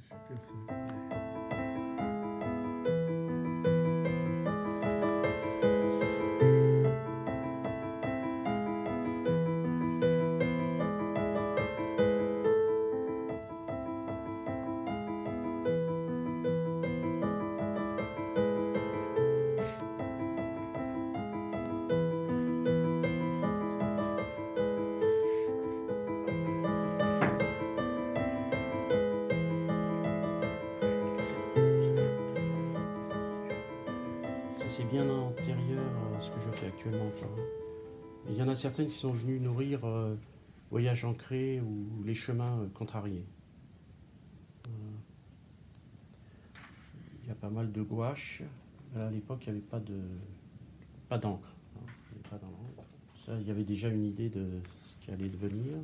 super ça. C'est bien antérieur à ce que je fais actuellement. Il y en a certaines qui sont venues nourrir Voyage ancré ou Les chemins contrariés. Il y a pas mal de gouaches. À l'époque, il n'y avait pas d'encre. Ça, il y avait déjà une idée de ce qui allait devenir.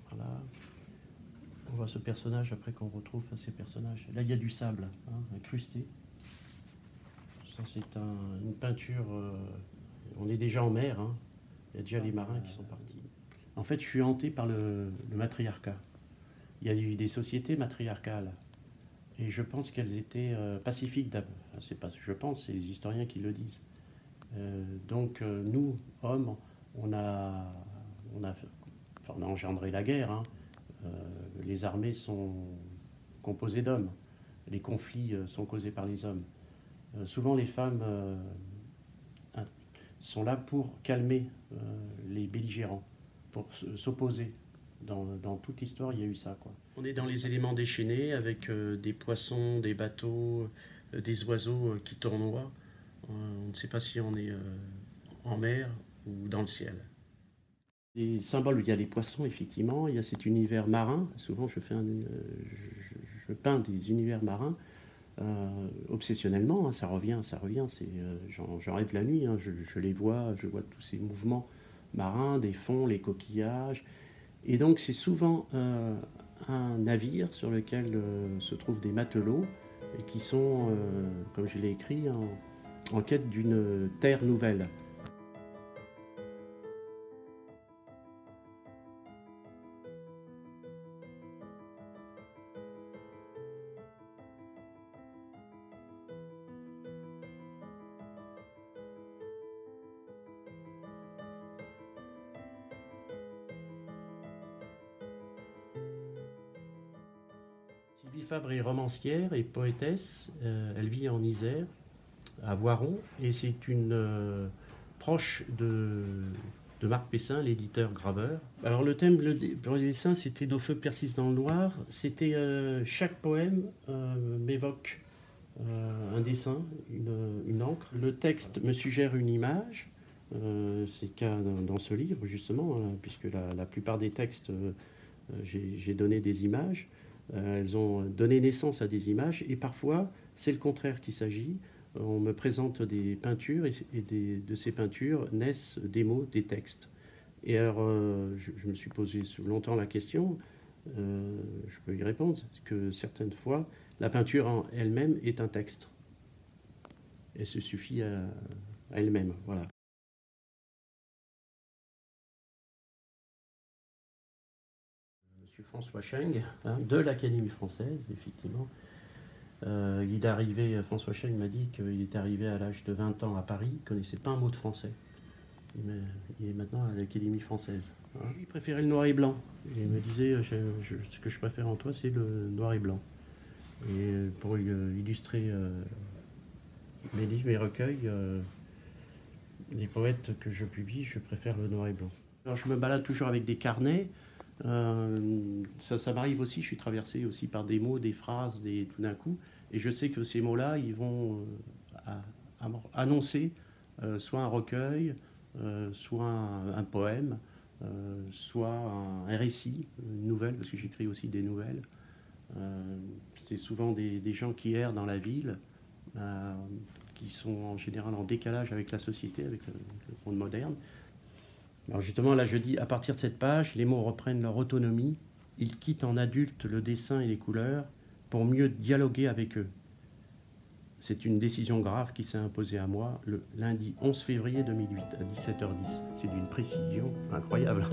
Voilà. On voit ce personnage après qu'on retrouve ces personnages. Là, il y a du sable incrusté. Ça, c'est une peinture. On est déjà en mer. Il y a déjà les marins qui sont partis. En fait, je suis hanté par le matriarcat. Il y a eu des sociétés matriarcales. Et je pense qu'elles étaient pacifiques. Enfin, c'est pas, je pense, c'est les historiens qui le disent. Donc, nous, hommes, on a engendré la guerre. Les armées sont composées d'hommes. Les conflits sont causés par les hommes. Souvent, les femmes sont là pour calmer les belligérants, pour s'opposer. Dans toute l'histoire, il y a eu ça, quoi. On est dans les éléments déchaînés avec des poissons, des bateaux, des oiseaux qui tournoient. On ne sait pas si on est en mer ou dans le ciel. Les symboles, il y a les poissons, effectivement, il y a cet univers marin. Souvent, je peins des univers marins obsessionnellement, ça revient. J'en rêve la nuit, je les vois, je vois tous ces mouvements marins, des fonds, les coquillages. Et donc, c'est souvent un navire sur lequel se trouvent des matelots et qui sont, comme je l'ai écrit, en quête d'une terre nouvelle. Sylvie Fabre est romancière et poétesse. Elle vit en Isère, à Voiron, et c'est une proche de Marc Pessin, l'éditeur graveur. Alors le thème pour le dessin, c'était Nos feux persistent dans le noir. C'était chaque poème m'évoque un dessin, une encre. Le texte me suggère une image. C'est le cas dans ce livre, justement, puisque la plupart des textes, j'ai donné des images. Elles ont donné naissance à des images, et parfois, c'est le contraire qu'il s'agit. On me présente des peintures, et de ces peintures naissent des mots, des textes. Et alors, je me suis posé longtemps la question, je peux y répondre, que certaines fois, la peinture en elle-même est un texte. Elle se suffit à elle-même, voilà. Monsieur François Cheng, de l'Académie française, effectivement. Il est arrivé, François Cheng m'a dit qu'il était arrivé à l'âge de 20 ans à Paris, il ne connaissait pas un mot de français. Il est maintenant à l'Académie française. Il préférait le noir et blanc. Il me disait, ce que je préfère en toi, c'est le noir et blanc. Et pour illustrer mes livres, mes recueils, les poètes que je publie, je préfère le noir et blanc. Alors je me balade toujours avec des carnets. Ça m'arrive aussi, je suis traversé aussi par des mots, des phrases, tout d'un coup. Et je sais que ces mots-là, ils vont annoncer soit un recueil, soit un poème, soit un récit, une nouvelle, parce que j'écris aussi des nouvelles. C'est souvent des gens qui errent dans la ville, qui sont en général en décalage avec la société, avec le monde moderne. Alors justement, là je dis, à partir de cette page, les mots reprennent leur autonomie, ils quittent en adulte le dessin et les couleurs pour mieux dialoguer avec eux. C'est une décision grave qui s'est imposée à moi le lundi 11 février 2008 à 17h10. C'est d'une précision incroyable.